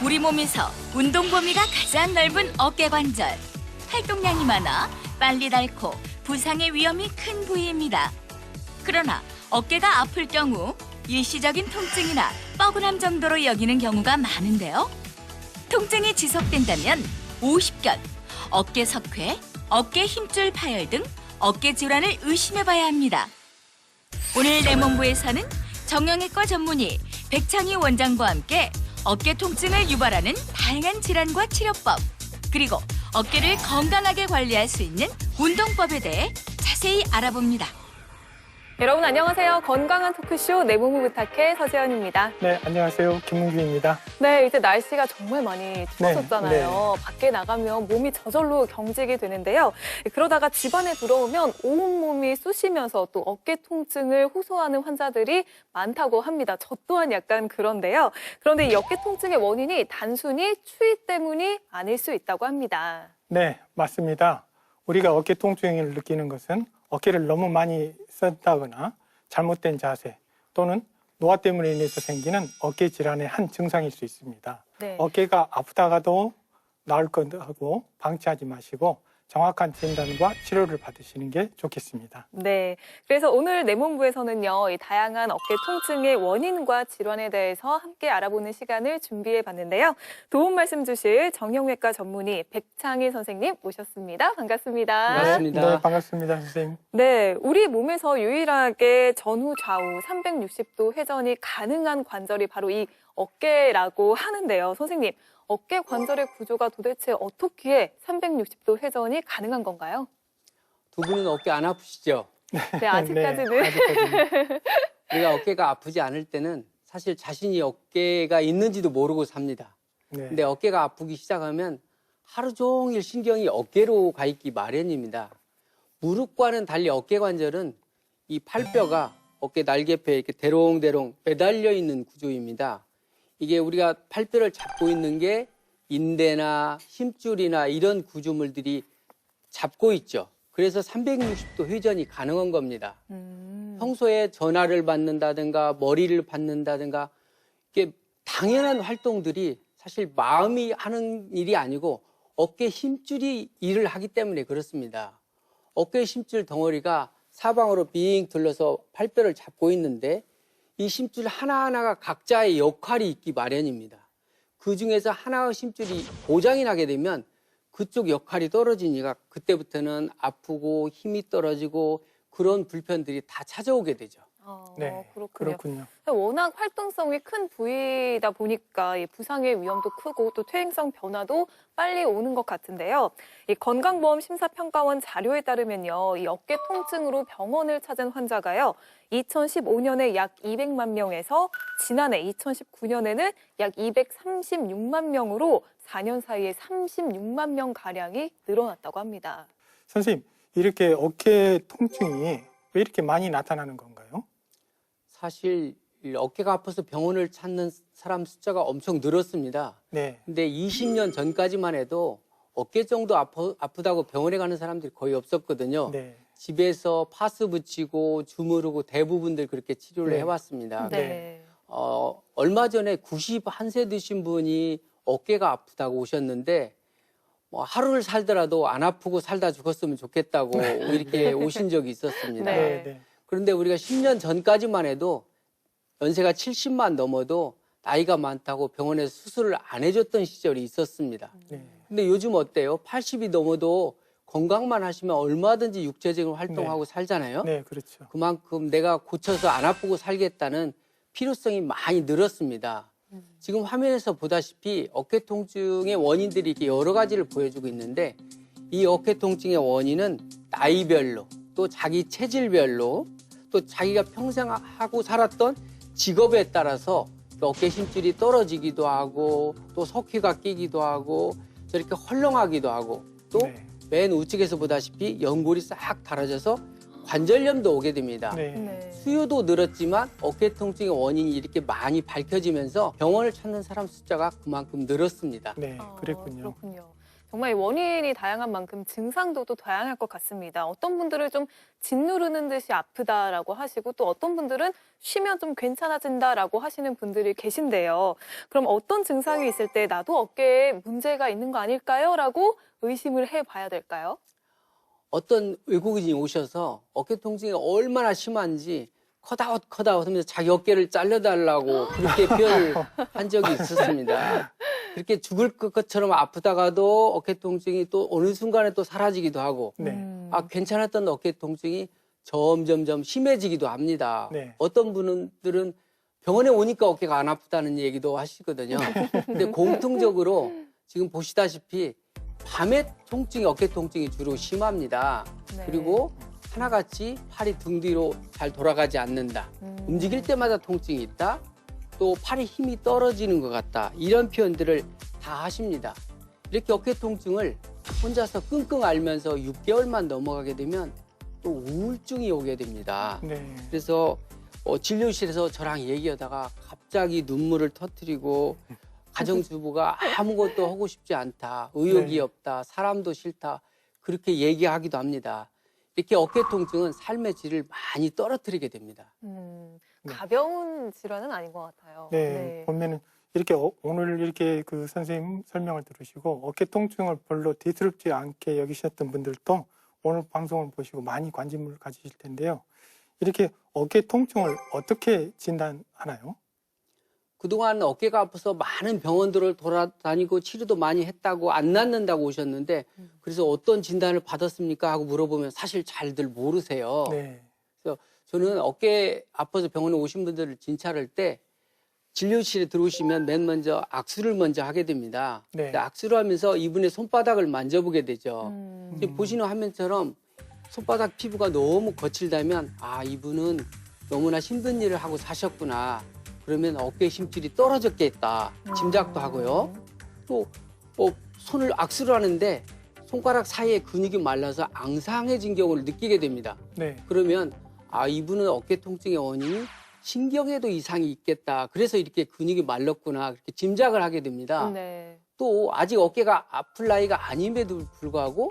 우리 몸에서 운동 범위가 가장 넓은 어깨 관절. 활동량이 많아 빨리 닳고 부상의 위험이 큰 부위입니다. 그러나 어깨가 아플 경우 일시적인 통증이나 뻐근함 정도로 여기는 경우가 많은데요. 통증이 지속된다면 오십견, 어깨 석회, 어깨 힘줄 파열 등 어깨 질환을 의심해봐야 합니다. 오늘 내몸부에서는 정형외과 전문의 백창희 원장과 함께 어깨 통증을 유발하는 다양한 질환과 치료법, 그리고 어깨를 건강하게 관리할 수 있는 운동법에 대해 자세히 알아봅니다. 여러분 안녕하세요. 건강한 토크쇼 내 몸을 부탁해 서재현입니다. 네, 안녕하세요. 김문규입니다. 네, 이제 날씨가 정말 많이 추워졌잖아요. 밖에 나가면 몸이 저절로 경직이 되는데요. 그러다가 집안에 들어오면 온몸이 쑤시면서 또 어깨 통증을 호소하는 환자들이 많다고 합니다. 저 또한 약간 그런데요. 그런데 이 어깨 통증의 원인이 단순히 추위 때문이 아닐 수 있다고 합니다. 네, 맞습니다. 우리가 어깨 통증을 느끼는 것은 어깨를 너무 많이 쓴다거나 잘못된 자세 또는 노화 때문에 인해서 생기는 어깨 질환의 한 증상일 수 있습니다. 네. 어깨가 아프다가도 나을 것하고 방치하지 마시고 정확한 진단과 치료를 받으시는 게 좋겠습니다. 네, 그래서 오늘 내몸부에서는요, 이 다양한 어깨 통증의 원인과 질환에 대해서 함께 알아보는 시간을 준비해 봤는데요. 도움 말씀 주실 정형외과 전문의 백창희 선생님 모셨습니다. 반갑습니다. 반갑습니다. 네, 반갑습니다, 선생님. 네, 우리 몸에서 유일하게 전후 좌우 360도 회전이 가능한 관절이 바로 이 어깨라고 하는데요. 선생님, 어깨 관절의 구조가 도대체 어떻게 360도 회전이 가능한 건가요? 두 분은 어깨 안 아프시죠? 네, 아직까지는. 네, 아직까지는. 우리가 어깨가 아프지 않을 때는 사실 자신이 어깨가 있는지도 모르고 삽니다. 네. 근데 어깨가 아프기 시작하면 하루 종일 신경이 어깨로 가 있기 마련입니다. 무릎과는 달리 어깨 관절은 이 팔뼈가 어깨 날개뼈에 이렇게 대롱대롱 매달려 있는 구조입니다. 이게 우리가 팔뼈를 잡고 있는 게 인대나 힘줄이나 이런 구조물들이 잡고 있죠. 그래서 360도 회전이 가능한 겁니다. 평소에 전화를 받는다든가 머리를 받는다든가 이게 당연한 활동들이 사실 마음이 하는 일이 아니고 어깨 힘줄이 일을 하기 때문에 그렇습니다. 어깨 힘줄 덩어리가 사방으로 빙 둘러서 팔뼈를 잡고 있는데 이 힘줄 하나하나가 각자의 역할이 있기 마련입니다. 그 중에서 하나의 힘줄이 고장이 나게 되면 그쪽 역할이 떨어지니까 그때부터는 아프고 힘이 떨어지고 그런 불편들이 다 찾아오게 되죠. 네, 그렇군요. 워낙 활동성이 큰 부위다 보니까 이 부상의 위험도 크고 또 퇴행성 변화도 빨리 오는 것 같은데요. 이 건강보험 심사평가원 자료에 따르면요, 이 어깨 통증으로 병원을 찾은 환자가요, 2015년에 약 200만 명에서 지난해 2019년에는 약 236만 명으로 4년 사이에 36만 명 가량이 늘어났다고 합니다. 선생님, 이렇게 어깨 통증이 왜 이렇게 많이 나타나는 건가요? 사실 어깨가 아파서 병원을 찾는 사람 숫자가 엄청 늘었습니다. 네. 근데 20년 전까지만 해도 어깨 정도 아프다고 병원에 가는 사람들이 거의 없었거든요. 네. 집에서 파스 붙이고 주무르고 대부분들 그렇게 치료를 네. 해왔습니다. 네. 얼마 전에 91세 드신 분이 어깨가 아프다고 오셨는데 뭐 하루를 살더라도 안 아프고 살다 죽었으면 좋겠다고 이렇게 오신 적이 있었습니다. 네. 네. 네. 그런데 우리가 10년 전까지만 해도 연세가 70만 넘어도 나이가 많다고 병원에서 수술을 안 해줬던 시절이 있었습니다. 네. 근데 요즘 어때요? 80이 넘어도 건강만 하시면 얼마든지 육체적인 활동하고 살잖아요. 네, 그렇죠. 그만큼 내가 고쳐서 안 아프고 살겠다는 필요성이 많이 늘었습니다. 지금 화면에서 보다시피 어깨 통증의 원인들이 이렇게 여러 가지를 보여주고 있는데 이 어깨 통증의 원인은 나이별로 또 자기 체질별로 또 자기가 평생 하고 살았던 직업에 따라서 어깨 힘줄이 떨어지기도 하고 또 석회가 끼기도 하고 저렇게 헐렁하기도 하고 또 맨 네. 우측에서 보다시피 연골이 싹 닳아져서 관절염도 오게 됩니다. 네. 네. 수요도 늘었지만 어깨 통증의 원인이 이렇게 많이 밝혀지면서 병원을 찾는 사람 숫자가 그만큼 늘었습니다. 네, 그랬군요. 그렇군요. 정말 원인이 다양한 만큼 증상도 또 다양할 것 같습니다. 어떤 분들은 좀 짓누르는 듯이 아프다라고 하시고 또 어떤 분들은 쉬면 좀 괜찮아진다라고 하시는 분들이 계신데요. 그럼 어떤 증상이 있을 때 나도 어깨에 문제가 있는 거 아닐까요? 라고 의심을 해봐야 될까요? 어떤 외국인이 오셔서 어깨 통증이 얼마나 심한지 컷아웃 하면서 자기 어깨를 잘라달라고 그렇게 표현을 한 적이 있었습니다. 그렇게 죽을 것처럼 아프다가도 어깨 통증이 또 어느 순간에 또 사라지기도 하고 네. 괜찮았던 어깨 통증이 점점점 심해지기도 합니다. 네. 어떤 분들은 병원에 오니까 어깨가 안 아프다는 얘기도 하시거든요. 근데 공통적으로 지금 보시다시피 밤에 통증이, 어깨 통증이 주로 심합니다. 네. 그리고 하나같이 팔이 등 뒤로 잘 돌아가지 않는다. 움직일 때마다 통증이 있다. 또 팔에 힘이 떨어지는 것 같다. 이런 표현들을 다 하십니다. 이렇게 어깨 통증을 혼자서 끙끙 앓면서 6개월만 넘어가게 되면 또 우울증이 오게 됩니다. 네. 그래서 진료실에서 저랑 얘기하다가 갑자기 눈물을 터뜨리고 가정주부가 아무것도 하고 싶지 않다. 의욕이 네. 없다. 사람도 싫다. 그렇게 얘기하기도 합니다. 이렇게 어깨 통증은 삶의 질을 많이 떨어뜨리게 됩니다. 네. 가벼운 질환은 아닌 것 같아요. 네, 보면은 이렇게 오늘 이렇게 그 선생님 설명을 들으시고 어깨 통증을 별로 대수롭지 않게 여기셨던 분들도 오늘 방송을 보시고 많이 관심을 가지실 텐데요. 이렇게 어깨 통증을 어떻게 진단하나요? 그동안 어깨가 아파서 많은 병원들을 돌아다니고 치료도 많이 했다고 안 낫는다고 오셨는데 그래서 어떤 진단을 받았습니까? 하고 물어보면 사실 잘들 모르세요. 네. 그래서 저는 어깨 아파서 병원에 오신 분들을 진찰할 때 진료실에 들어오시면 맨 먼저 악수를 먼저 하게 됩니다. 네. 악수를 하면서 이분의 손바닥을 만져보게 되죠. 지금 음. 보시는 화면처럼 손바닥 피부가 너무 거칠다면 이분은 너무나 힘든 일을 하고 사셨구나. 그러면 어깨 힘줄이 떨어졌겠다. 짐작도 하고요. 또 손을 악수를 하는데 손가락 사이에 근육이 말라서 앙상해진 경우를 느끼게 됩니다. 네. 그러면 이분은 어깨 통증의 원인이 신경에도 이상이 있겠다. 그래서 이렇게 근육이 말랐구나. 그렇게 짐작을 하게 됩니다. 네. 또 아직 어깨가 아플 나이가 아님에도 불구하고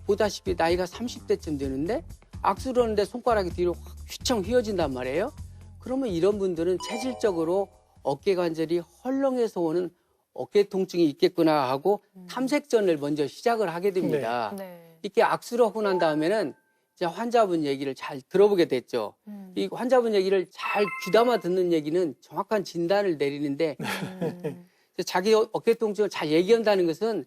보다시피 나이가 30대쯤 되는데 악수를 하는데 손가락이 뒤로 확 휘청 휘어진단 말이에요. 그러면 이런 분들은 체질적으로 어깨 관절이 헐렁해서 오는 어깨 통증이 있겠구나 하고 탐색전을 먼저 시작을 하게 됩니다. 네. 이렇게 악수를 하고 난 다음에는 이제 환자분 얘기를 잘 들어보게 됐죠. 이 환자분 얘기를 잘 귀담아 듣는 얘기는 정확한 진단을 내리는데 자기 어깨 통증을 잘 얘기한다는 것은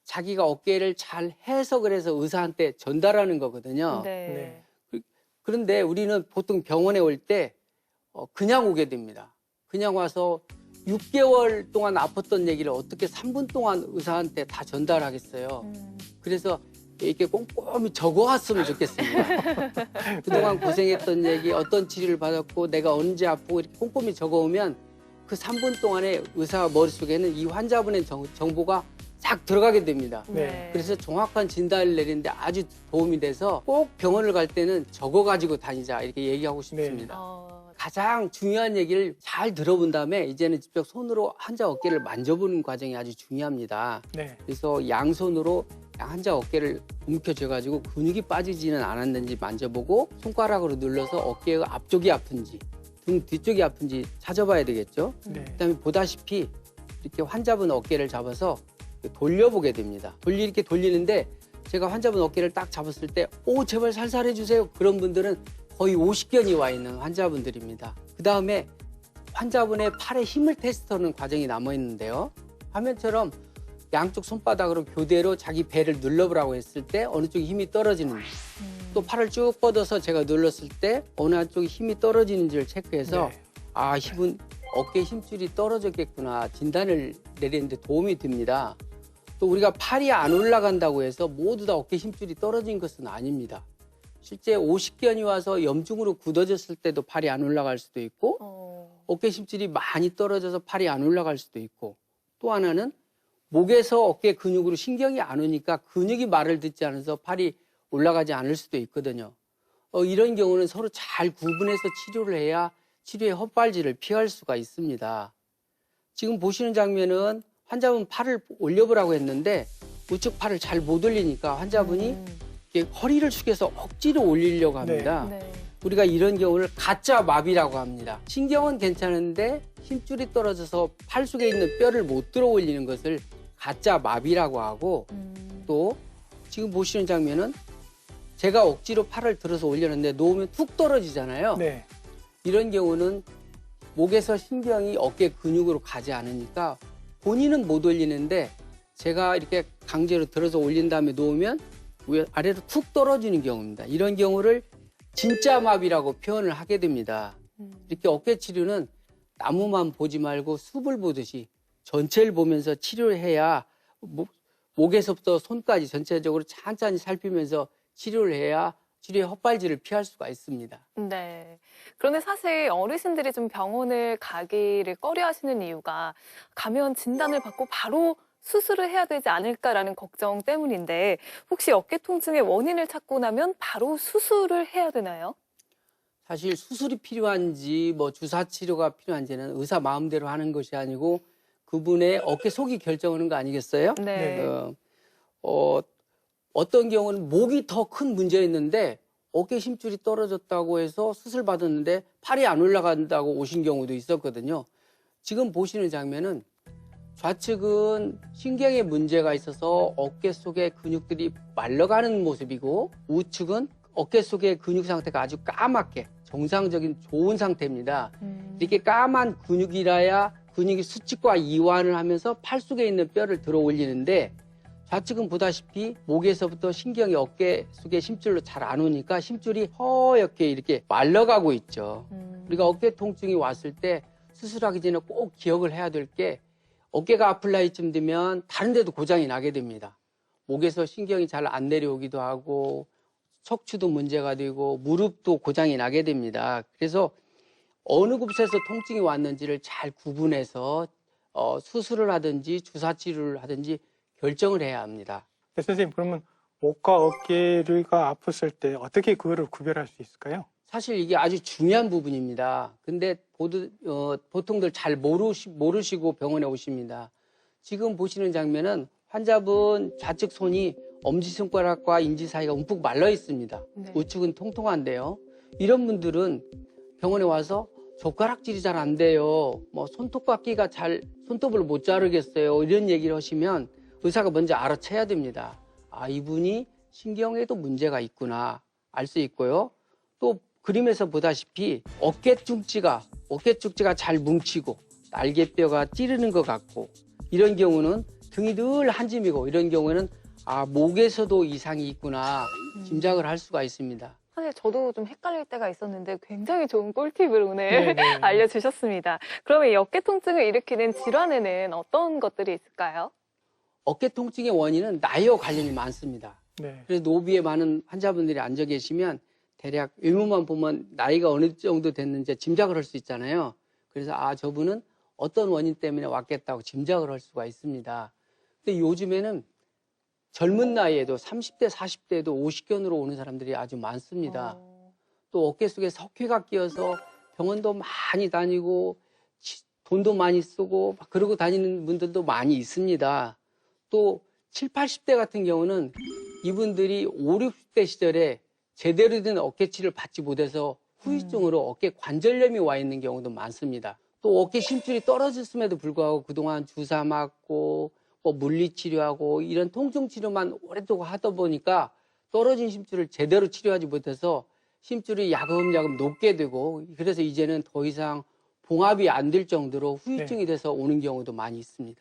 자기가 어깨를 잘 해석을 해서 의사한테 전달하는 거거든요. 네. 그런데 우리는 보통 병원에 올 때 그냥 오게 됩니다. 그냥 와서 6개월 동안 아팠던 얘기를 어떻게 3분 동안 의사한테 다 전달하겠어요. 그래서 이렇게 꼼꼼히 적어왔으면 좋겠습니다. 그동안 고생했던 얘기, 어떤 치료를 받았고 내가 언제 아프고 이렇게 꼼꼼히 적어오면 그 3분 동안에 의사 머릿속에는 이 환자분의 정보가 싹 들어가게 됩니다. 네. 그래서 정확한 진단을 내리는데 아주 도움이 돼서 꼭 병원을 갈 때는 적어가지고 다니자 이렇게 얘기하고 싶습니다. 가장 중요한 얘기를 잘 들어본 다음에 이제는 직접 손으로 환자 어깨를 만져보는 과정이 아주 중요합니다. 네. 그래서 양손으로 환자 어깨를 움켜쥐어가지고 근육이 빠지지는 않았는지 만져보고 손가락으로 눌러서 어깨가 앞쪽이 아픈지 등 뒤쪽이 아픈지 찾아봐야 되겠죠. 네. 그다음에 보다시피 이렇게 환자분 어깨를 잡아서 돌려보게 됩니다. 이렇게 돌리는데 제가 환자분 어깨를 딱 잡았을 때 제발 살살 해주세요. 그런 분들은 거의 50견이 와 있는 환자분들입니다. 그 다음에 환자분의 팔에 힘을 테스트하는 과정이 남아있는데요. 화면처럼 양쪽 손바닥으로 교대로 자기 배를 눌러보라고 했을 때 어느 쪽이 힘이 떨어지는지 또 팔을 쭉 뻗어서 제가 눌렀을 때 어느 한쪽이 힘이 떨어지는지를 체크해서 네. 이분 어깨 힘줄이 떨어졌겠구나 진단을 내리는데 도움이 됩니다. 또 우리가 팔이 안 올라간다고 해서 모두 다 어깨 힘줄이 떨어진 것은 아닙니다. 실제 50견이 와서 염증으로 굳어졌을 때도 팔이 안 올라갈 수도 있고 어깨 힘줄이 많이 떨어져서 팔이 안 올라갈 수도 있고 또 하나는 목에서 어깨 근육으로 신경이 안 오니까 근육이 말을 듣지 않아서 팔이 올라가지 않을 수도 있거든요. 이런 경우는 서로 잘 구분해서 치료를 해야 치료의 헛발질을 피할 수가 있습니다. 지금 보시는 장면은 환자분 팔을 올려보라고 했는데 우측 팔을 잘 못 올리니까 환자분이 이렇게 허리를 숙여서 억지로 올리려고 합니다. 네. 우리가 이런 경우를 가짜 마비라고 합니다. 신경은 괜찮은데 힘줄이 떨어져서 팔 속에 있는 뼈를 못 들어 올리는 것을 가짜 마비라고 하고, 또 지금 보시는 장면은 제가 억지로 팔을 들어서 올렸는데 놓으면 툭 떨어지잖아요. 네. 이런 경우는 목에서 신경이 어깨 근육으로 가지 않으니까 본인은 못 올리는데 제가 이렇게 강제로 들어서 올린 다음에 놓으면 아래로 툭 떨어지는 경우입니다. 이런 경우를 진짜 마비라고 표현을 하게 됩니다. 이렇게 어깨 치료는 나무만 보지 말고 숲을 보듯이 전체를 보면서 치료를 해야 목에서부터 손까지 전체적으로 찬찬히 살피면서 치료를 해야 치료의 헛발질을 피할 수가 있습니다. 네. 그런데 사실 어르신들이 좀 병원을 가기를 꺼려 하시는 이유가 가면 진단을 받고 바로 수술을 해야 되지 않을까라는 걱정 때문인데, 혹시 어깨 통증의 원인을 찾고 나면 바로 수술을 해야 되나요? 사실 수술이 필요한지 주사 치료가 필요한지는 의사 마음대로 하는 것이 아니고 그분의 어깨 속이 결정하는 거 아니겠어요? 네. 어떤 경우는 목이 더 큰 문제였는데 어깨 힘줄이 떨어졌다고 해서 수술 받았는데 팔이 안 올라간다고 오신 경우도 있었거든요. 지금 보시는 장면은 좌측은 신경에 문제가 있어서 어깨 속의 근육들이 말라가는 모습이고, 우측은 어깨 속의 근육 상태가 아주 까맣게 정상적인 좋은 상태입니다. 이렇게 까만 근육이라야 근육이 수축과 이완을 하면서 팔 속에 있는 뼈를 들어 올리는데, 좌측은 보다시피 목에서부터 신경이 어깨 속에 심줄로 잘 안 오니까 심줄이 허옇게 이렇게 말라가고 있죠. 우리가 어깨 통증이 왔을 때 수술하기 전에 꼭 기억을 해야 될 게, 어깨가 아플 나이쯤 되면 다른 데도 고장이 나게 됩니다. 목에서 신경이 잘 안 내려오기도 하고 척추도 문제가 되고 무릎도 고장이 나게 됩니다. 그래서 어느 곳에서 통증이 왔는지를 잘 구분해서 수술을 하든지 주사 치료를 하든지 결정을 해야 합니다. 네, 선생님, 그러면 목과 어깨가 아팠을 때 어떻게 그거를 구별할 수 있을까요? 사실 이게 아주 중요한 부분입니다. 근데 보통들 잘 모르시고 병원에 오십니다. 지금 보시는 장면은 환자분 좌측 손이 엄지손가락과 인지 사이가 움푹 말라 있습니다. 네. 우측은 통통한데요. 이런 분들은 병원에 와서 젓가락질이 잘 안 돼요. 손톱깎이가 손톱을 못 자르겠어요. 이런 얘기를 하시면 의사가 먼저 알아채야 됩니다. 아, 이분이 신경에도 문제가 있구나 알 수 있고요. 또 그림에서 보다시피 어깨 쪽지가 잘 뭉치고 날개뼈가 찌르는 것 같고, 이런 경우는 등이 늘 한 짐이고, 이런 경우에는 목에서도 이상이 있구나 짐작을 할 수가 있습니다. 사실 저도 좀 헷갈릴 때가 있었는데 굉장히 좋은 꿀팁을 오늘 네네. 알려주셨습니다. 그러면 이 어깨 통증을 일으키는 질환에는 어떤 것들이 있을까요? 어깨 통증의 원인은 나이와 관련이 많습니다. 네. 그래서 노비에 많은 환자분들이 앉아 계시면 대략 외모만 보면 나이가 어느 정도 됐는지 짐작을 할 수 있잖아요. 그래서 저분은 어떤 원인 때문에 왔겠다고 짐작을 할 수가 있습니다. 근데 요즘에는 젊은 나이에도 30대, 40대에도 오십견으로 오는 사람들이 아주 많습니다. 또 어깨 속에 석회가 끼어서 병원도 많이 다니고 돈도 많이 쓰고 그러고 다니는 분들도 많이 있습니다. 또 7, 80대 같은 경우는 이분들이 5, 60대 시절에 제대로 된 어깨치료를 받지 못해서 후유증으로 어깨 관절염이 와 있는 경우도 많습니다. 또 어깨 심줄이 떨어졌음에도 불구하고 그동안 주사 맞고 물리치료하고 이런 통증치료만 오랫동안 하다 보니까 떨어진 심줄을 제대로 치료하지 못해서 심줄이 야금야금 녹게 되고, 그래서 이제는 더 이상 봉합이 안 될 정도로 후유증이 돼서 오는 경우도 많이 있습니다.